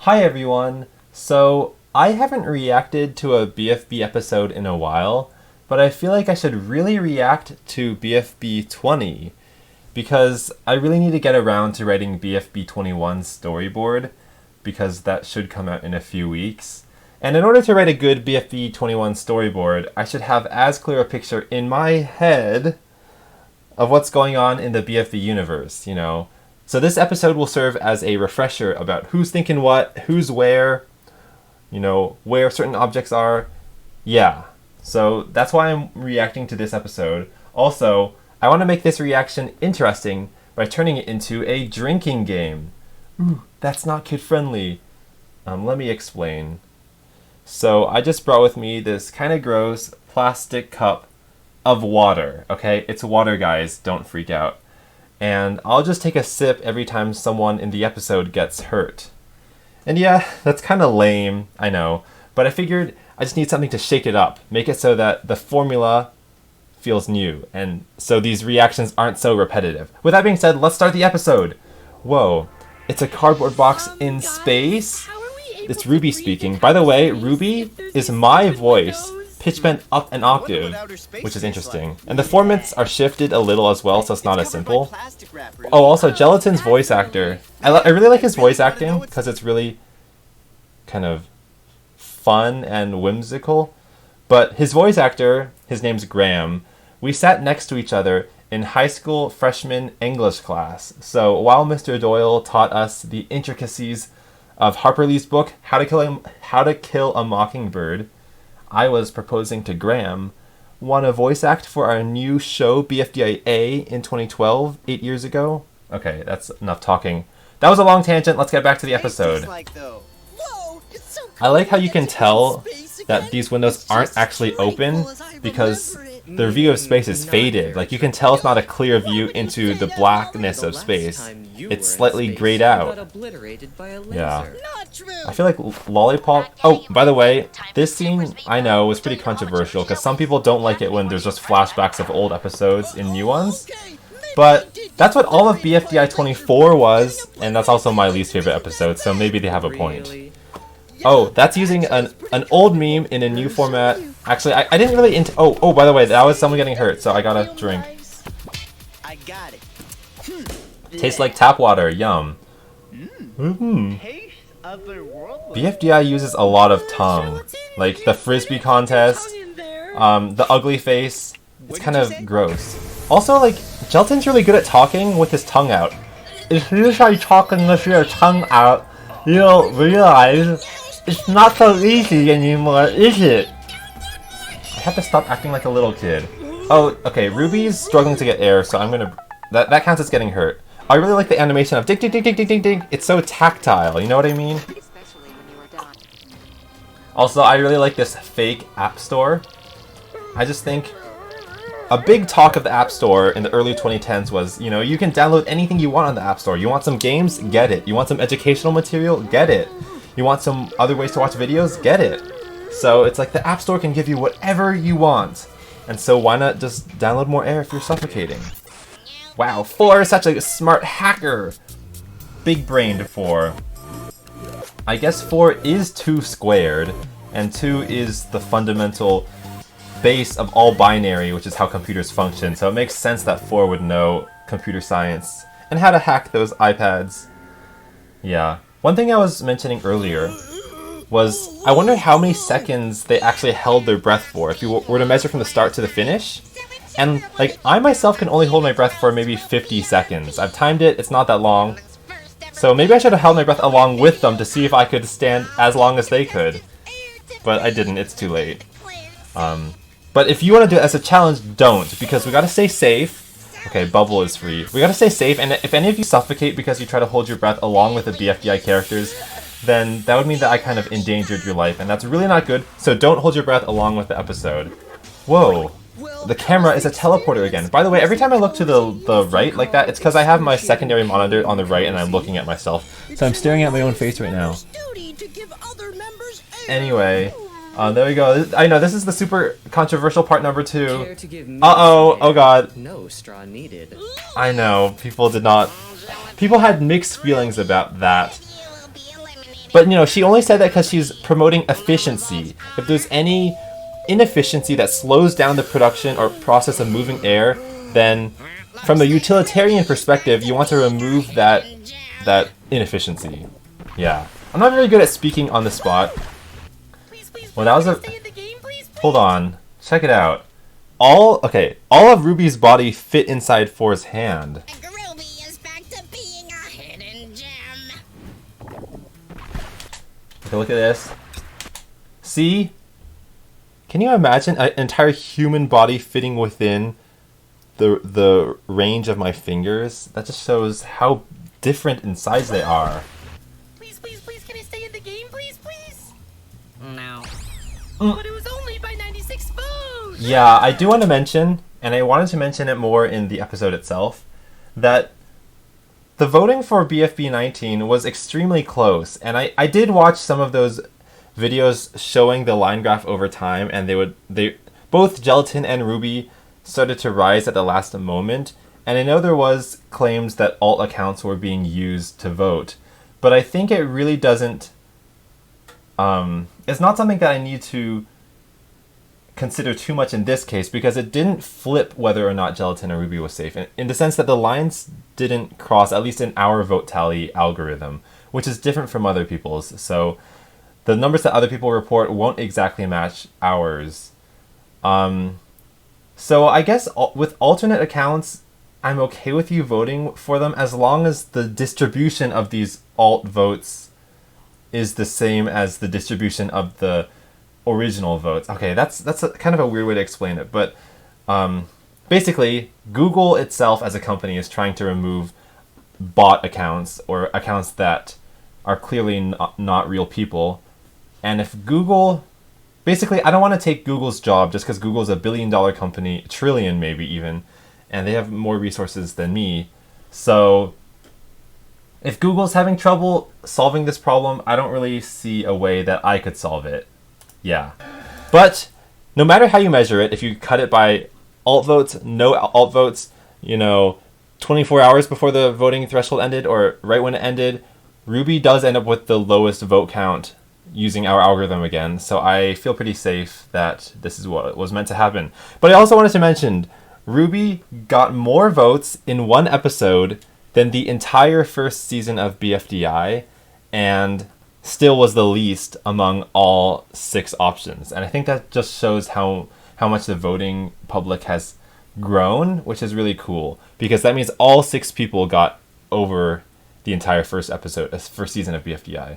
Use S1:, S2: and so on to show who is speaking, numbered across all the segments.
S1: Hi everyone! So, I haven't reacted to a BFB episode in a while, but I feel like I should really react to BFB 20, because I really need to get around to writing BFB 21's storyboard, because that should come out in a few weeks. And in order to write a good BFB 21 storyboard, I should have as clear a picture in my head of what's going on in the BFB universe, you know. So this episode will serve as a refresher about who's thinking what, who's where, you know, where certain objects are. Yeah, so that's why I'm reacting to this episode. Also, I want to make this reaction interesting by turning it into a drinking game. Ooh, that's not kid-friendly. Let me explain. So I just brought with me this kind of gross plastic cup of water, okay? It's water, guys, don't freak out. And I'll just take a sip every time someone in the episode gets hurt. And yeah, that's kind of lame, I know, but I figured I just need something to shake it up, make it so that the formula feels new, and so these reactions aren't so repetitive. With that being said, let's start the episode. Whoa, it's a cardboard box in space? It's Ruby speaking. By the way, Ruby is my voice, pitch bent up an octave, which is interesting. And the formats are shifted a little as well, so it's not as simple. Oh, also, Gelatin's voice actor. I really like his voice acting, because it's really kind of fun and whimsical. But his voice actor, his name's Graham. We sat next to each other in high school freshman English class. So while Mr. Doyle taught us the intricacies of Harper Lee's book, How to Kill a Mockingbird, I was proposing to Graham, want to voice act for our new show BFDIA in 2012, 8 years ago? Okay, that's enough talking. That was a long tangent, let's get back to the episode. I like how you can tell that these windows aren't actually open because the view of space is faded. Like, you can tell it's not a clear view into the blackness of space. It's slightly grayed out. Yeah. I feel like Lollipop... Oh, by the way, this scene, I know, was pretty controversial because some people don't like it when there's just flashbacks of old episodes in new ones. But that's what all of BFDI 24 was, and that's also my least favorite episode, so maybe they have a point. Oh, that's using an old meme in a new format. Actually, I didn't really Oh, by the way, that was someone getting hurt, so I got a drink.
S2: I got it.
S1: Tastes like tap water, yum. BFDI uses a lot of tongue. Like the frisbee contest, the ugly face. It's kind of gross. Also, like, Gelatin's really good at talking with his tongue out. If you try talking with your tongue out, you'll realize it's not so easy anymore, is it? I have to stop acting like a little kid. Oh, okay, Ruby's struggling to get air, so I'm gonna... That counts as getting hurt. I really like the animation of ding ding ding ding ding ding ding. It's so tactile, you know what I mean? Also, I really like this fake app store. I just think a big talk of the App Store in the early 2010s was, you know, you can download anything you want on the App Store. You want some games? Get it. You want some educational material? Get it. You want some other ways to watch videos? Get it. So it's like the App Store can give you whatever you want. And so why not just download more air if you're suffocating? Wow, 4 is such a smart hacker! Big-brained 4. I guess 4 is 2 squared, and 2 is the fundamental base of all binary, which is how computers function, so it makes sense that 4 would know computer science and how to hack those iPads. Yeah. One thing I was mentioning earlier was, I wonder how many seconds they actually held their breath for, if you were to measure from the start to the finish. And, like, I myself can only hold my breath for maybe 50 seconds. I've timed it, it's not that long. So maybe I should have held my breath along with them to see if I could stand as long as they could. But I didn't, it's too late. But if you want to do it as a challenge, don't, because we gotta stay safe. Okay, bubble is free. We gotta stay safe, and if any of you suffocate because you try to hold your breath along with the BFDI characters, then that would mean that I kind of endangered your life, and that's really not good, so don't hold your breath along with the episode. Whoa. The camera is a teleporter again. By the way, every time I look to the right like that, it's because I have my secondary monitor on the right and I'm looking at myself. So I'm staring at my own face right now. Anyway, there we go. I know, this is the super controversial part number 2. Uh-oh, oh god.
S2: No straw needed.
S1: I know, people had mixed feelings about that. But, you know, she only said that because she's promoting efficiency. If there's any inefficiency that slows down the production or process of moving air, then from a utilitarian perspective, you want to remove that inefficiency. Yeah. I'm not very good at speaking on the spot. Well, that was a... Hold on. Check it out. All of Ruby's body fit inside Four's hand.
S3: Ruby is back to being a hidden gem.
S1: Okay, look at this. See? Can you imagine an entire human body fitting within the range of my fingers? That just shows how different in size they are.
S3: Please, can I stay in the game, please?
S2: No.
S3: But it was only by 96 votes!
S1: Yeah, I do want to mention, and I wanted to mention it more in the episode itself, that the voting for BFB 19 was extremely close, and I did watch some of those videos showing the line graph over time, and both Gelatin and Ruby started to rise at the last moment, and I know there was claims that alt accounts were being used to vote, but I think it really doesn't... it's not something that I need to consider too much in this case, because it didn't flip whether or not Gelatin or Ruby was safe, in the sense that the lines didn't cross, at least in our vote tally algorithm, which is different from other people's, so the numbers that other people report won't exactly match ours. So I guess with alternate accounts, I'm okay with you voting for them as long as the distribution of these alt votes is the same as the distribution of the original votes. Okay, that's kind of a weird way to explain it, but basically, Google itself as a company is trying to remove bot accounts, or accounts that are clearly not real people. And if Google... Basically, I don't want to take Google's job just because Google's a billion-dollar company, trillion maybe even, and they have more resources than me. So if Google's having trouble solving this problem, I don't really see a way that I could solve it. Yeah. But no matter how you measure it, if you cut it by alt votes, no alt votes, 24 hours before the voting threshold ended or right when it ended, Ruby does end up with the lowest vote count using our algorithm again, so I feel pretty safe that this is what was meant to happen. But I also wanted to mention, Ruby got more votes in one episode than the entire first season of BFDI, and still was the least among all 6 options. And I think that just shows how much the voting public has grown, which is really cool, because that means all 6 people got over the entire first season of BFDI.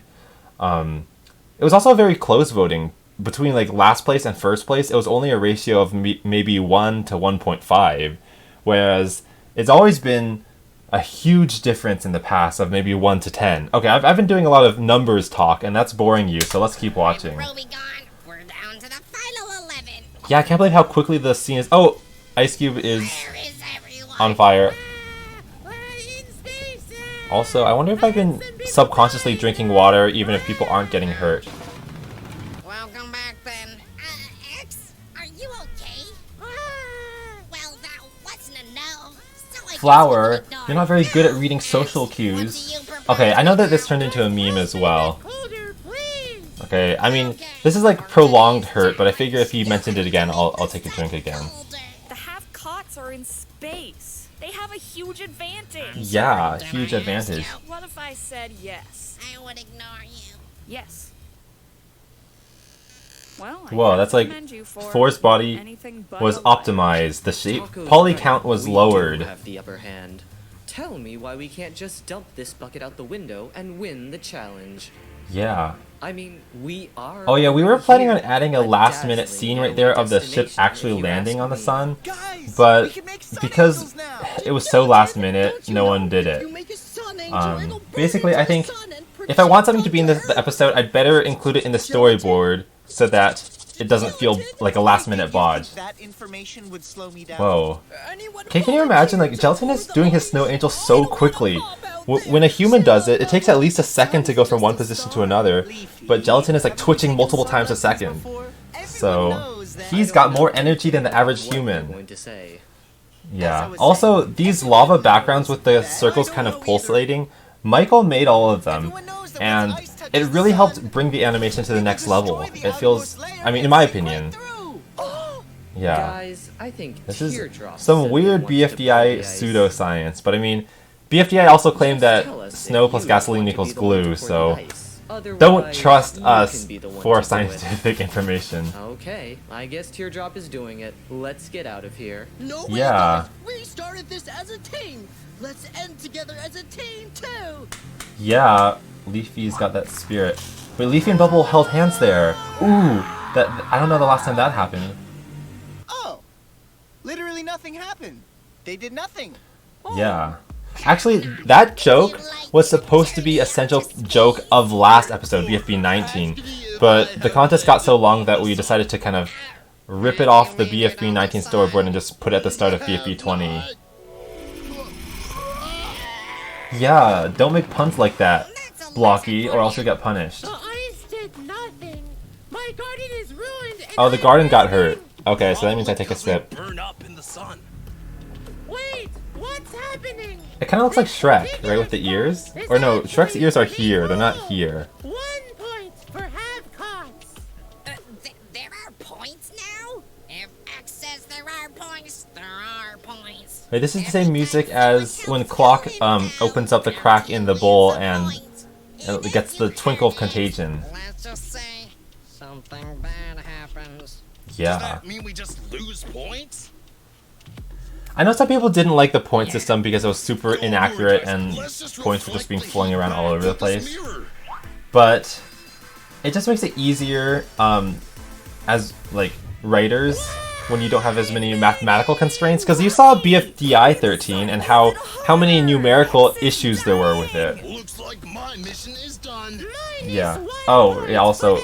S1: It was also very close voting. Between last place and first place, it was only a ratio of maybe 1 to 1.5, whereas it's always been a huge difference in the past of maybe 1 to 10. Okay, I've been doing a lot of numbers talk, and that's boring you, so let's keep watching.
S3: Ruby gone. We're down to the final 11.
S1: Yeah, I can't believe how quickly the scene is... Oh, Ice Cube is
S3: Where is everyone?
S1: on fire.
S3: We're in space.
S1: Also, I wonder if I've been subconsciously drinking water even if people aren't getting hurt.
S3: Welcome back then. X, are you okay? Well, that wasn't a no. So I
S1: Flower,
S3: guess we can
S1: you're not very good at reading social cues. Okay, I know that this turned into a meme as well.
S3: Colder, please.
S1: Okay, I mean, this is prolonged hurt, but I figure if he mentioned it again, I'll take a drink again.
S4: The half-cots are in space. They have a huge advantage.
S1: Yeah, huge advantage.
S4: What if I said yes?
S3: I would ignore you.
S4: Yes. Well, I
S1: Whoa,
S4: can't
S1: that's
S4: commend you for
S1: For's body
S4: anything but
S1: was
S4: a liar.
S1: optimized. The shape
S2: Taco's
S1: poly
S2: right.
S1: count was
S2: We
S1: lowered.
S2: do have the upper hand. Tell me why we can't just dump this bucket out the window and win the challenge.
S1: Yeah.
S2: I mean, we are.
S1: Oh yeah, we were planning on
S2: here,
S1: adding a
S2: but
S1: last minute
S2: dazzling
S1: scene
S2: no
S1: right there of the ship
S2: destination,
S1: actually
S2: if you
S1: landing
S2: ask
S1: on the
S2: me.
S1: sun,
S5: Guys,
S1: but
S5: we can make sun
S1: because
S5: angels now.
S1: it was so last minute, no one did it. Basically, I think if I want something to be in the episode, I'd better include it in the storyboard so that it doesn't feel like a last minute bodge.
S5: That information would slow me down.
S1: Whoa. Okay, can you imagine, Gelatin is doing his snow angel so quickly. When a human does it, it takes at least a second to go from one position to another, but Gelatin is twitching multiple times a second. So, he's got more energy than the average
S2: What am I
S1: human.
S2: going to say?
S1: Yeah. Also, these lava backgrounds with the circles kind of pulsating, Michael made all of them, and it really helped bring the animation to the next level. It feels, I mean, in my opinion. Yeah.
S2: Guys, I think
S1: This is
S2: Teardrop
S1: some
S2: said
S1: weird
S2: they want to
S1: BFDI
S2: play ice.
S1: pseudoscience, but I mean, BFDI also claimed that
S2: Tell us
S1: snow
S2: if
S1: plus
S2: you
S1: gasoline
S2: want to
S1: equals
S2: be the one to
S1: glue,
S2: pour
S1: so
S2: the ice. Otherwise,
S1: don't trust
S2: you
S1: us
S2: can be the one
S1: for
S2: to do it.
S1: scientific information.
S2: Okay, I guess Teardrop is doing it. Let's get out of here.
S6: No way,
S1: Yeah.
S6: guys. We started this as a team. Let's end together as a team too.
S1: Yeah, Leafy's got that spirit. But Leafy and Bubble held hands there. Ooh, that I don't know the last time that happened.
S5: Oh, literally nothing happened. They did nothing.
S1: Yeah. Actually, that joke was supposed to be a central joke of last episode, BFB 19, but the contest got so long that we decided to kind of rip it off the BFB 19 storyboard and just put it at the start of BFB 20. Yeah, don't make puns like that, Blocky, or else you'll get punished.
S6: The ice did nothing. My garden is ruined.
S1: Oh, the garden got hurt. Okay, so that means I take a sip.
S7: Burn up in the sun.
S6: Wait, what's happening?
S1: It kind of looks like Shrek, right, with the ears? Or no, Shrek's ears are here, they're not here.
S6: 1 point for half cots.
S3: There are points now? If X says there are points, there are points.
S1: Wait, this is the same music as when Clock opens up the crack in the bowl and it gets the twinkle of contagion.
S3: Let's just say something bad happens.
S7: Does
S1: Yeah.
S7: that mean we just lose points?
S1: I know some people didn't like the point system because it was super inaccurate and points were just being flung around all over the place. But it just makes it easier as like writers when you don't have as many mathematical constraints, because you saw BFDI 13 and how many numerical issues there were with it.
S7: Looks like my mission is done.
S1: Yeah. Oh, yeah, also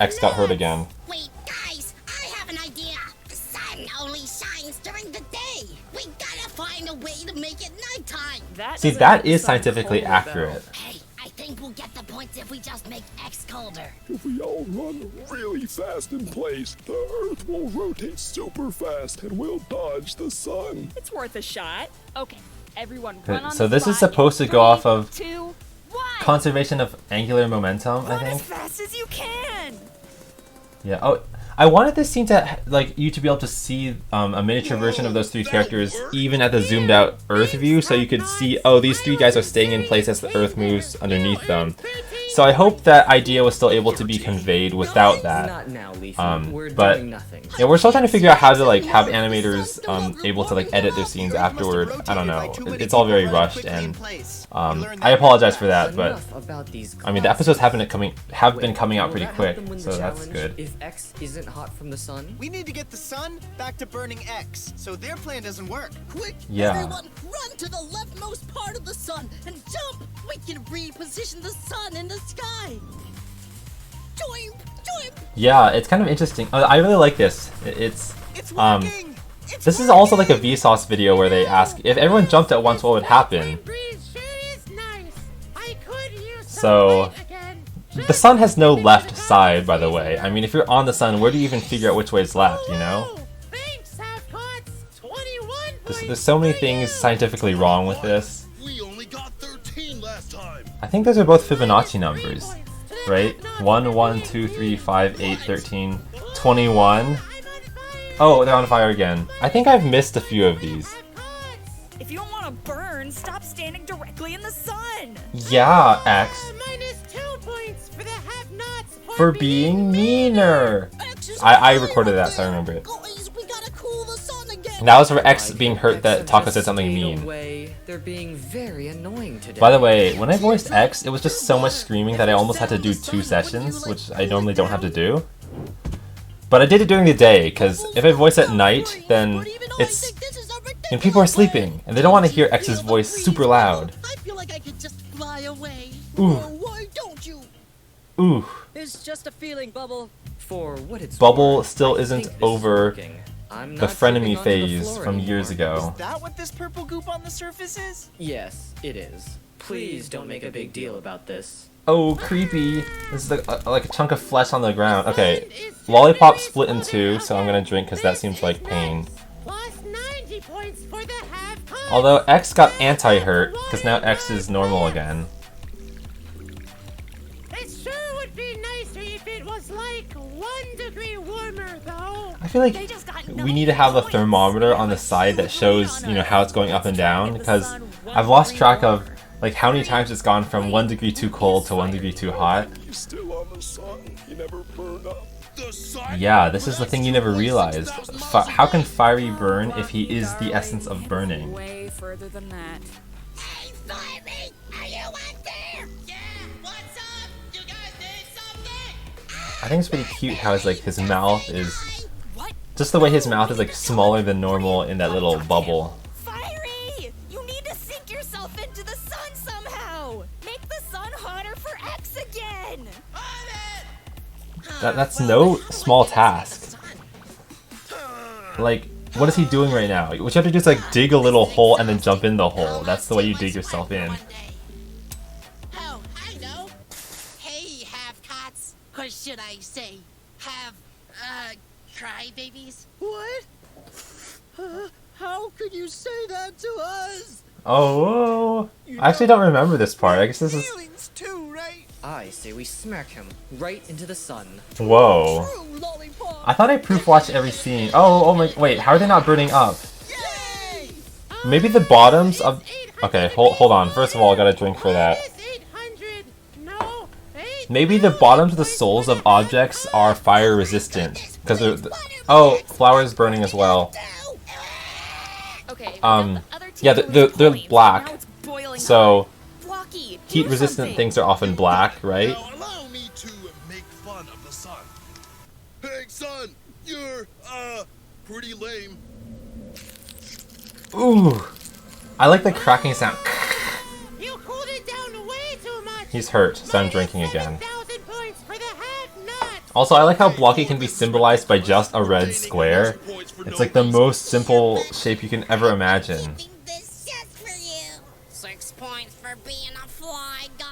S1: X got hurt again.
S3: Wait, guys, I have an idea. The sun only shines during the day. We gotta find a way to make it nighttime.
S1: See, that is scientifically accurate.
S3: Hey, I think we'll get the points if we just make X colder.
S8: If we all run really fast in place, the Earth will rotate super fast and we'll dodge the sun.
S4: It's worth a shot. Okay, everyone run on
S1: So
S4: the
S1: this is
S4: spot.
S1: supposed to go
S4: 3,
S1: off of
S4: 2, 1.
S1: conservation of angular momentum, I
S4: Run
S1: think.
S4: as fast as you can.
S1: Yeah. Oh, I wanted this scene to like you to be able to see a miniature version of those three characters even at the zoomed out Earth view, so you could see, oh, these three guys are staying in place as the Earth moves underneath them. So I hope that idea was still able to be conveyed without that.
S2: Not now, Leafy. We're
S1: But
S2: doing nothing.
S1: yeah, we're still trying to figure out how to like have animators able to like edit their scenes afterward. I don't know. It's all very rushed, and I apologize for that, but
S2: Enough about these
S1: I mean the episodes have been coming out
S2: Will
S1: pretty
S2: that
S1: quick,
S2: help them win the
S1: so that's
S2: challenge
S1: good.
S2: If X isn't hot from the sun?
S5: We need to get the sun back to burning X, so their plan doesn't work.
S6: Quick,
S1: Yeah.
S6: everyone, run to the leftmost part of the sun and jump. We can reposition the sun in the sky. Join.
S1: Yeah, it's kind of interesting. I really like this. It's
S5: It's working! It's
S1: this is also like a Vsauce video where they ask if everyone jumped at once, what would happen? So the sun has no left side, by the way. I mean, if you're on the sun, where do you even figure out which way is left? You know? There's so many things scientifically wrong with this.
S7: We only got 13 last time.
S1: I think those are both Fibonacci numbers, right? 1, 1, 2, 3, 5, 8, 13, 21. Oh, they're on fire again. I think I've missed a few of these.
S4: If you don't want to burn, stop standing directly in the sun.
S1: Yeah, X.
S6: -2 points for the have-nots
S1: For being meaner. I recorded that, so I remember it.
S6: Guys, we gotta cool the sun again.
S1: And that was for X being hurt that Taco said something mean.
S2: They're being very annoying today.
S1: By the way, when I voiced X, it was just so much screaming that I almost had to do 2 sessions, which I normally don't have to do. But I did it during the day, because if I voice at night, then it's... and people are sleeping, and they don't want to hear X's voice super loud.
S6: I feel like I could just fly away.
S1: Ooh.
S6: Why don't you?
S1: Ooh.
S6: It's just a feeling, Bubble.
S2: For what it's
S1: Bubble
S2: worth,
S1: still
S2: I
S1: isn't
S2: think this is
S1: over
S2: working. I'm
S1: the
S2: not
S1: frenemy
S2: slipping onto the
S1: phase
S2: floor
S1: from years
S2: anymore.
S1: ago.
S5: Is that what this purple goop on the surface is?
S2: Yes, it is. Please don't make a big deal about this.
S1: Oh, creepy. This is like a chunk of flesh on the ground. Okay, Lollipop split in 2, so I'm gonna drink because that seems like pain.
S6: Plus 90 points for the have-cots.
S1: Although X got anti-hurt, because now X is normal again.
S9: It sure would be nicer if it was like 1 degree warmer, though.
S1: I feel like
S4: They just got
S1: we need to have a thermometer on the side that shows, you know, how it's going up and down, because I've lost track of like how many times it's gone from 1 degree too cold to 1 degree too hot.
S8: You still on the sun. You never burn up.
S7: The sun?
S1: Yeah, this is the thing you never realized. How can fiery burn if he is the essence of burning?
S4: Way further than that.
S3: Hey, Fiery! Are you out there? Yeah, what's up? You guys need something?
S1: I think it's pretty cute how his mouth is
S4: What?
S1: just the way his mouth is like smaller than normal in that little bubble.
S4: Fiery! You need to sink yourself into the sun somehow! Make the sun hotter for X again!
S1: That's no small task. Like, what is he doing right now? What you have to do is like dig a little hole and then jump in the hole. That's the way you dig yourself in.
S3: Oh, I know. Hey, have-cots. Or should I say, crybabies?
S6: What? How could you say that to us?
S1: Oh, I actually don't remember this part. I guess this is...
S5: Feelings too, right?
S2: I say we smack him right into the sun.
S1: Whoa.
S6: True lollipop.
S1: I thought I proof watched every scene. Oh my, wait, how are they not burning up?
S6: Yay!
S1: Maybe the bottoms of... Okay, hold on. First of all, I gotta drink for that.
S9: 800. No, 8.
S1: Maybe the bottoms of the souls of objects are fire resistant. Because they're... Oh, flower's burning as well.
S4: Okay, we got
S1: Um,
S4: the other two
S1: yeah,
S4: doing
S1: they're
S4: points,
S1: black.
S4: now it's boiling
S1: So,
S4: hot. Blocky, do
S1: heat resistant
S4: something.
S1: things are often black, right?
S7: Now allow me to make fun of the sun. Hey, son, you're, pretty lame.
S1: Ooh. I like the cracking sound.
S9: You cooled it down way too much.
S1: He's hurt, so I'm drinking again.
S9: 7,000 points for the have-nots.
S1: Also, I like how Blocky can be symbolized by just a red square. It's like the most simple shape you can ever imagine.
S3: Keeping this just for you. 6 points for being a fly guy.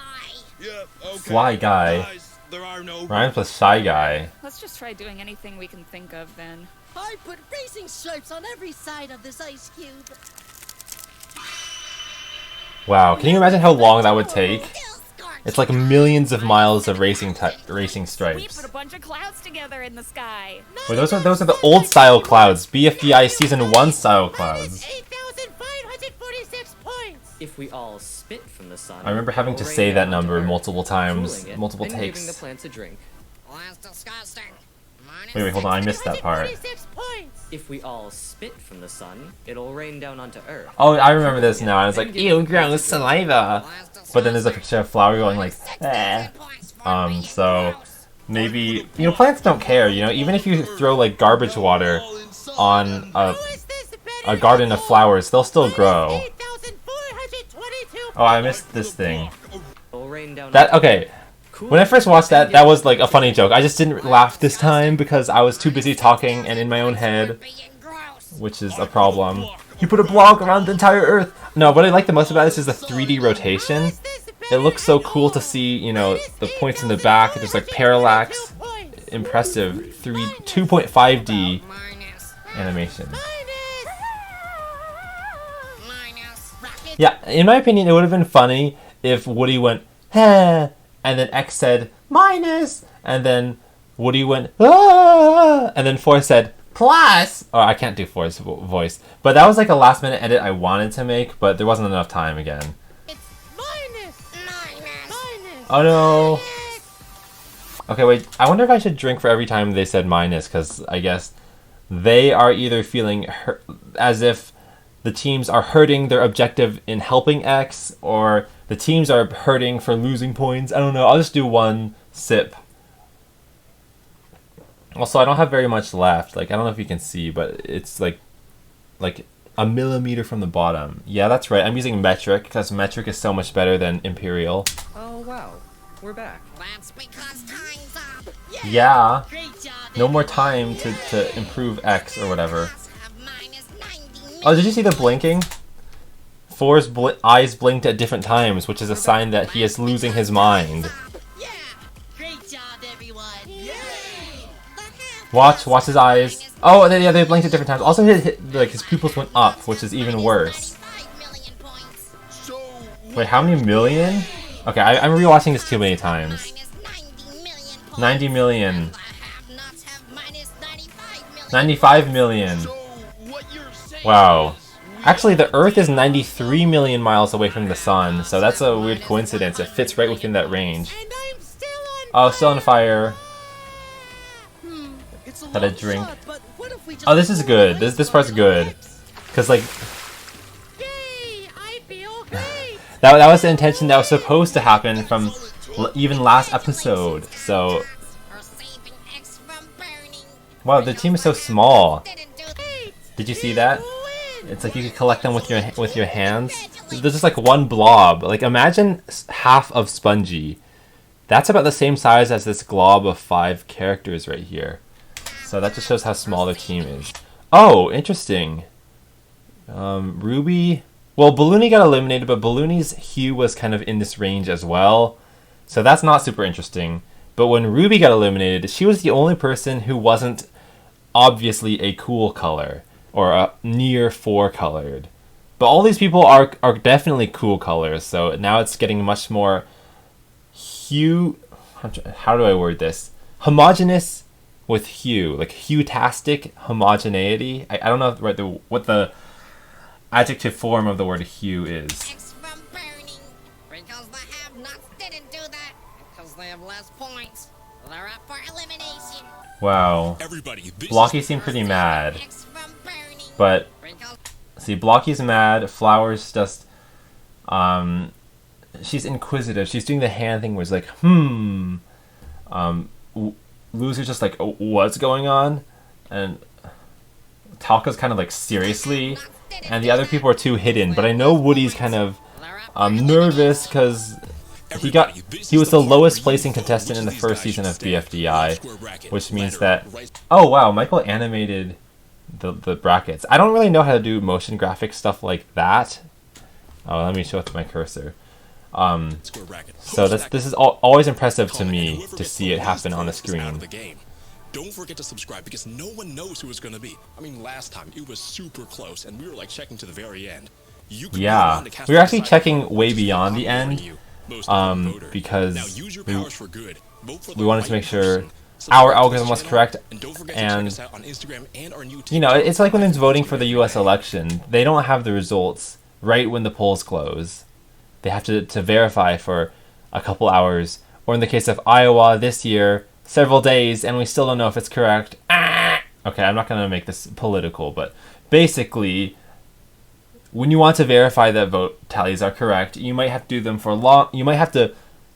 S7: Yeah, okay.
S1: Fly guy.
S7: Guys, there are no
S1: Rhymes with shy guy.
S4: Let's just try doing anything we can think of then.
S6: I put racing stripes on every side of this ice cube.
S1: Wow, can you imagine how long that would take?
S3: Still scorched.
S1: It's like millions of miles of racing
S4: We
S1: stripes.
S4: put a bunch of clouds together in the sky.
S1: Wait, those are the old style clouds. BFBI Season 1 style clouds.
S9: 8,546 points.
S2: If we all spit from the sun,
S1: I remember having to
S2: it'll
S1: say
S2: rain
S1: that
S2: down onto
S1: number
S2: Earth,
S1: multiple times,
S2: cooling it
S1: multiple
S2: and giving the
S1: takes.
S2: plants a drink.
S3: Well, that's disgusting.
S1: Wait, hold on, I missed that part.
S9: 46 points.
S2: If we all spit from the sun, it'll rain down onto Earth.
S1: Oh, I remember this now. I was like, ew, gross saliva. But then there's a picture of Flower going like, eh. So maybe, you know, plants don't care, you know, even if you throw like garbage water on a garden of flowers, they'll still grow.
S9: 8,422
S1: Oh, I missed this thing.
S2: It'll rain down
S1: That,
S2: onto
S1: okay. When I first watched that, that was like a funny joke. I just didn't laugh this time because I was too busy talking and in my own head,
S3: Being gross.
S1: which is a problem. You put a block around the entire Earth. No, what I like the most about this is the 3D rotation. It looks so cool to see, you know, the points in the back, just like parallax. Impressive 2.5D
S3: Minus.
S1: animation.
S3: Minus. Rocket.
S1: Yeah, in my opinion, it would have been funny if Woody went, "Heh," and then X said, "minus," and then Woody went, "ah," and then Forrest said, "plus." Oh, I can't do Forrest's voice. But that was like a last minute edit I wanted to make, but there wasn't enough time again.
S9: It's minus.
S3: Minus.
S1: Oh no. Okay, wait, I wonder if I should drink for every time they said minus, because I guess they are either feeling as if the teams are hurting their objective in helping X, or the teams are hurting for losing points. I don't know. I'll just do one sip. Also, I don't have very much left. Like, I don't know if you can see, but it's like a millimeter from the bottom. Yeah, that's right. I'm using metric because metric is so much better than imperial.
S2: Oh wow, we're back.
S3: That's because time's up.
S1: Yeah.
S6: Great job.
S1: No more time to improve X or whatever.
S3: Have minus 90
S1: Oh, did you see the blinking? Four's eyes blinked at different times, which is a sign that he is losing his mind.
S6: Yeah. Great job, everyone.
S1: Watch his eyes. Oh, yeah, they blinked at different times. Also, his pupils went up, which is even worse.
S3: 5 million points.
S7: So,
S1: Wait, how many million? Okay, I'm rewatching this too many times.
S3: Minus
S1: 90 million.
S3: The have-nots have minus 95 million.
S1: 95 million.
S7: So what you're saying
S1: Wow.
S7: is
S1: Actually, the Earth is 93 million miles away from the Sun, so that's a weird coincidence. It fits right within that range.
S9: And I'm still on
S1: Oh, still on fire.
S6: It's a
S1: Had a
S6: long
S1: drink.
S6: shot, but what if we just
S1: Oh, this is
S6: pour
S1: good.
S6: ice
S1: This
S6: on
S1: part's
S6: our
S1: good.
S6: legs?
S1: Because, like,
S9: Yay! I feel great!
S1: that was the intention that was supposed to happen from even last episode. So,
S3: For saving X from burning.
S1: wow, the team is so small.
S3: Didn't do
S1: Did you see that? It's like you could collect them with your hands. There's just like one blob. Like imagine half of Spongy. That's about the same size as this glob of 5 characters right here. So that just shows how small their team is. Oh, interesting. Ruby. Well, Balloony got eliminated, but Balloony's hue was kind of in this range as well. So that's not super interesting. But when Ruby got eliminated, she was the only person who wasn't obviously a cool color or a near 4 colored. But all these people are definitely cool colors. So now it's getting much more hue. How do I word this? Homogeneous with hue, like hue-tastic homogeneity. I don't know what the adjective form of the word hue is.
S3: X from burning. Because the have-nots didn't do that. Because they have less points. They're up for elimination.
S1: Wow.
S8: Everybody, this
S1: Blocky seemed pretty mad,
S3: X from burning.
S1: but
S3: Because
S1: see, Blocky's mad. Flower's just, she's inquisitive. She's doing the hand thing where it's like, Loser's just like, oh, what's going on? And Talka's kind of like, seriously? And the other people are too hidden. But I know Woody's kind of nervous because he was the lowest placing contestant in the first season of BFDI, which means that, oh wow, Michael animated the brackets. I don't really know how to do motion graphic stuff like that. Oh, let me show it to my cursor. So this is always impressive to me to see it happen on the screen.
S8: Don't forget to subscribe because no one knows who it's going to be. I mean, last time it was super close and we were like checking to the very end.
S1: Yeah, we were actually checking way beyond the end because we wanted to make sure our algorithm was correct. And you know, it's like when it's voting for the US election, they don't have the results right when the polls close. They have to verify for a couple hours, or in the case of Iowa this year, several days, and we still don't know if it's correct. Okay, I'm not going to make this political, but basically, when you want to verify that vote tallies are correct, you might have to do them for long. You might have to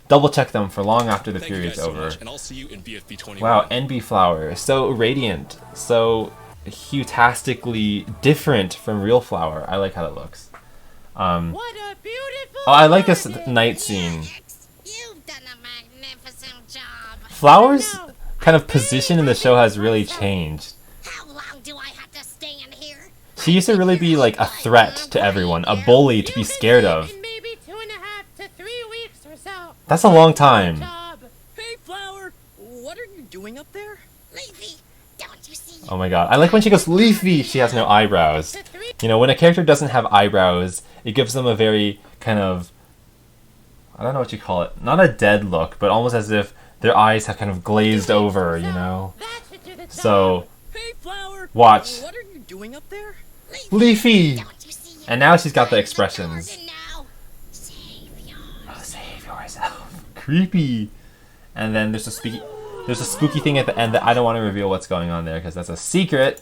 S1: double check them for long after the period's over.
S8: And I'll see you in BFB 21.
S1: Wow, NB Flower, so radiant, so hue-tastically different from real Flower. I like how that looks.
S9: What a beautiful
S1: Oh, I like this
S9: garden.
S1: night scene.
S3: X, you've done a magnificent job.
S1: Flower's kind of position in the show has really changed.
S3: How long do I have to stay in here?
S1: She used to really be like a threat to everyone, a bully to be scared of.
S9: In maybe 2.5 to 3 weeks or so.
S1: That's a long time.
S9: Job.
S6: Hey, Flower, what are you doing up there?
S3: Leafy, don't you see?
S1: Oh my god. I like when she goes Leafy, she has no eyebrows. You know, when a character doesn't have eyebrows, it gives them a very kind of, I don't know what you call it, not a dead look, but almost as if their eyes have kind of glazed over, you know?
S9: That should do the job.
S1: So,
S6: Hey, Flower,
S1: watch.
S6: what are you doing up there?
S1: Leafy!
S3: Don't you see?
S1: And now she's got the expressions.
S3: And now, save your
S1: Oh, save yourself. Creepy. And then there's a spooky thing at the end that I don't want to reveal what's going on there because that's a secret.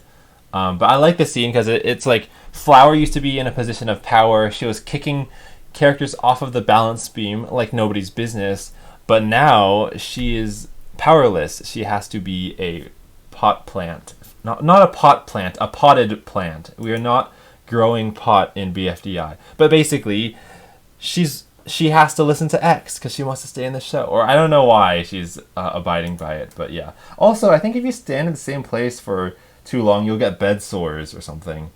S1: But I like this scene because it's like Flower used to be in a position of power. She was kicking characters off of the balance beam like nobody's business. But now she is powerless. She has to be a pot plant. Not a pot plant, a potted plant. We are not growing pot in BFDI. But basically, she has to listen to X because she wants to stay in the show. Or I don't know why she's abiding by it, but yeah. Also, I think if you stand in the same place for too long, you'll get bed sores or something,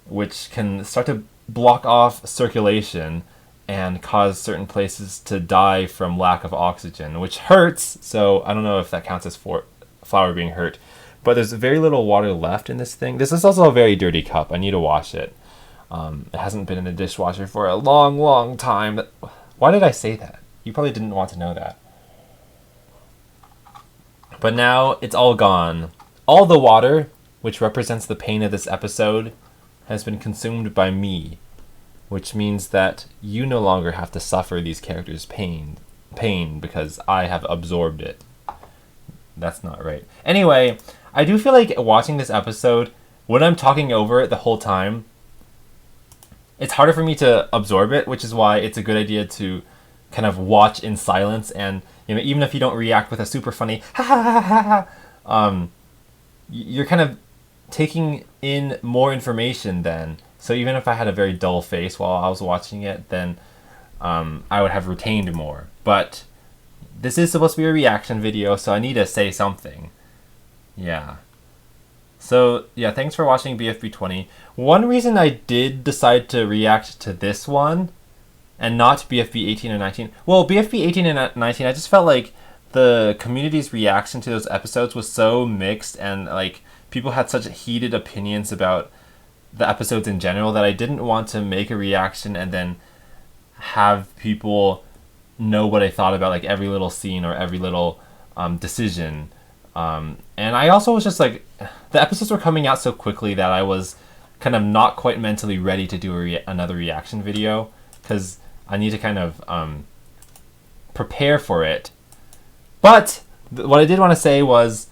S1: which can start to block off circulation and cause certain places to die from lack of oxygen, which hurts. So I don't know if that counts as Flower being hurt. But there's very little water left in this thing. This is also a very dirty cup. I need to wash it. It hasn't been in the dishwasher for a long, long time. Why did I say that? You probably didn't want to know that. But now it's all gone. All the water, which represents the pain of this episode, has been consumed by me, which means that you no longer have to suffer these characters' pain because I have absorbed it. That's not right. Anyway, I do feel like watching this episode, when I'm talking over it the whole time, it's harder for me to absorb it, which is why it's a good idea to kind of watch in silence, and even if you don't react with a super funny ha ha ha ha ha, you're kind of taking in more information then. So even if I had a very dull face while I was watching it, then I would have retained more. But this is supposed to be a reaction video, so I need to say something. Yeah. So, yeah, thanks for watching BFB 20. One reason I did decide to react to this one and not BFB 18 and 19. Well, BFB 18 and 19, I just felt like the community's reaction to those episodes was so mixed, and like people had such heated opinions about the episodes in general that I didn't want to make a reaction and then have people know what I thought about like every little scene or every little decision. And I also was just like, the episodes were coming out so quickly that I was kind of not quite mentally ready to do another reaction video, because I need to kind of prepare for it. But what I did want to say was,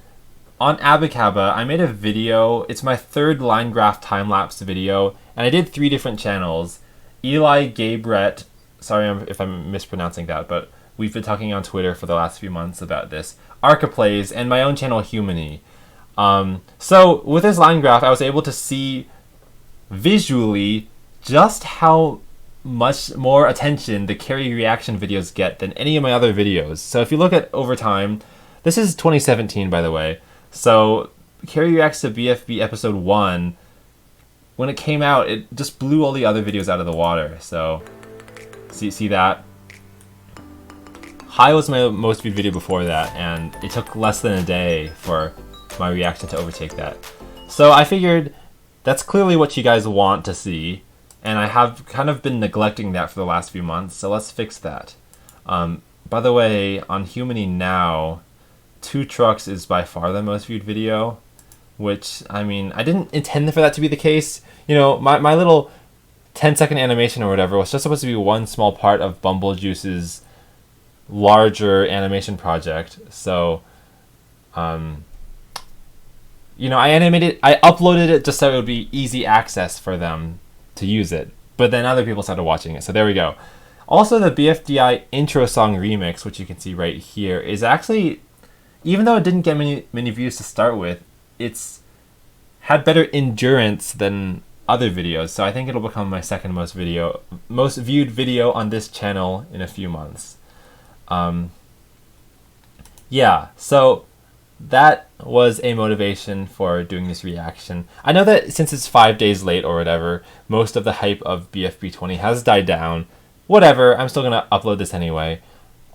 S1: on Abacaba, I made a video. It's my third line graph time-lapse video, and I did 3 different channels. Eli Gabret, sorry if I'm mispronouncing that, but we've been talking on Twitter for the last few months about this. Arcaplays, and my own channel, Humany. So with this line graph, I was able to see visually just how much more attention the Cary reaction videos get than any of my other videos. So if you look at over time, this is 2017 by the way, so Cary Reacts to BFB episode 1, when it came out, it just blew all the other videos out of the water. So see that? High was my most viewed video before that, and it took less than a day for my reaction to overtake that. So I figured that's clearly what you guys want to see, and I have kind of been neglecting that for the last few months, so let's fix that. By the way, on Humany now, 2 Trucks is by far the most viewed video, which, I mean, I didn't intend for that to be the case. You know, my little 10-second animation or whatever was just supposed to be one small part of Bumblejuice's larger animation project. So, you know, I uploaded it just so it would be easy access for them to use it. But then other people started watching it, so there we go. Also, the BFDI intro song remix, which you can see right here, is actually, even though it didn't get many views to start with, it's had better endurance than other videos. So I think it'll become my second most viewed video on this channel in a few months. Yeah, so that was a motivation for doing this reaction. I know that since it's 5 days late or whatever, most of the hype of BFB 20 has died down. Whatever, I'm still gonna upload this anyway.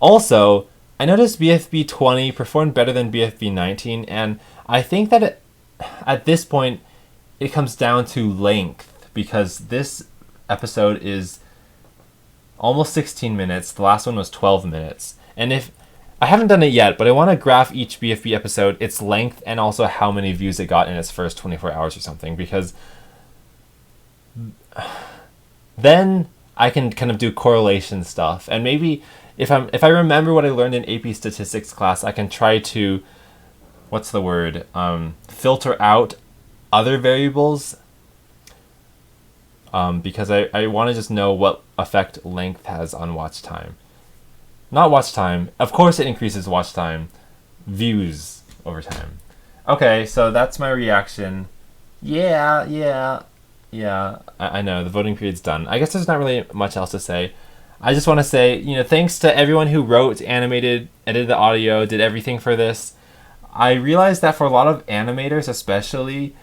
S1: Also, I noticed BFB 20 performed better than BFB 19, and I think that at this point it comes down to length, because this episode is almost 16 minutes. The last one was 12 minutes. And if I haven't done it yet, but I want to graph each BFB episode, its length, and also how many views it got in its first 24 hours or something, because then I can kind of do correlation stuff. And maybe if I remember what I learned in AP statistics class, I can try to, what's the word, filter out other variables, because I want to just know what effect length has on watch time. Not watch time. Of course it increases watch time. Views over time. Okay, so that's my reaction. Yeah. I know, the voting period's done. I guess there's not really much else to say. I just want to say, you know, thanks to everyone who wrote, animated, edited the audio, did everything for this. I realized that for a lot of animators especially,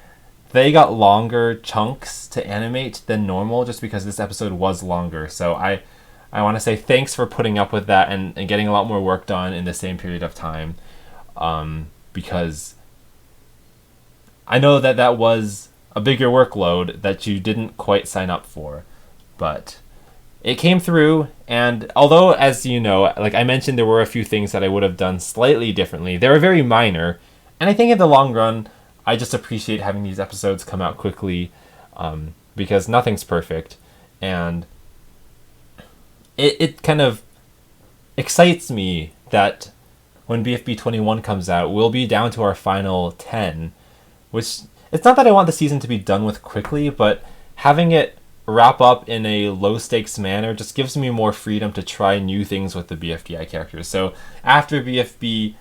S1: they got longer chunks to animate than normal just because this episode was longer. So I want to say thanks for putting up with that and getting a lot more work done in the same period of time, because I know that was a bigger workload that you didn't quite sign up for, but it came through, and although, as you know, like I mentioned, there were a few things that I would have done slightly differently. They were very minor, and I think in the long run, I just appreciate having these episodes come out quickly, because nothing's perfect, and it kind of excites me that when BFB 21 comes out, we'll be down to our final 10, which, it's not that I want the season to be done with quickly, but having it wrap up in a low-stakes manner just gives me more freedom to try new things with the BFDI characters. So after BFB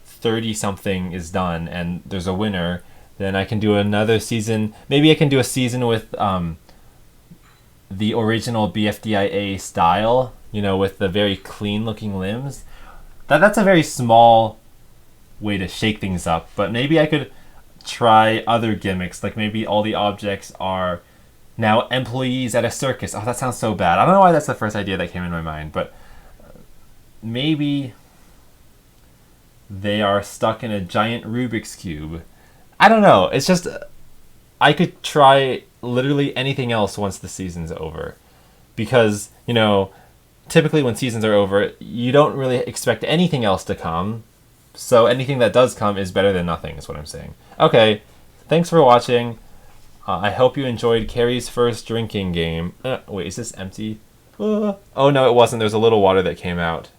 S1: 30-something is done and there's a winner, then I can do another season. Maybe I can do a season with the original BFDIA style, you know, with the very clean-looking limbs. That's a very small way to shake things up, but maybe I could try other gimmicks, like maybe all the objects are now employees at a circus. Oh, that sounds so bad. I don't know why that's the first idea that came in my mind, but maybe they are stuck in a giant Rubik's Cube. I don't know. It's just, I could try literally anything else once the season's over. Because, you know, typically when seasons are over, you don't really expect anything else to come. So anything that does come is better than nothing, is what I'm saying. Okay, thanks for watching. I hope you enjoyed Cary's first drinking game. Wait, is this empty? Oh no, it wasn't. There's a little water that came out,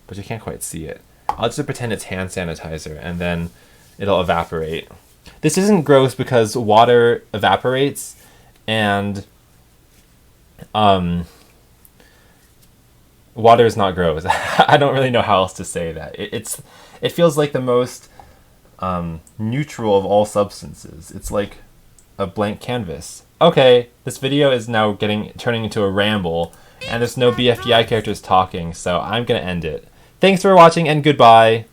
S1: but you can't quite see it. I'll just pretend it's hand sanitizer, and then it'll evaporate. This isn't gross because water evaporates, and water is not gross. I don't really know how else to say that. It feels like the most neutral of all substances. It's like a blank canvas. Okay, this video is now turning into a ramble, and there's no BFDI characters talking, so I'm gonna end it. Thanks for watching, and goodbye!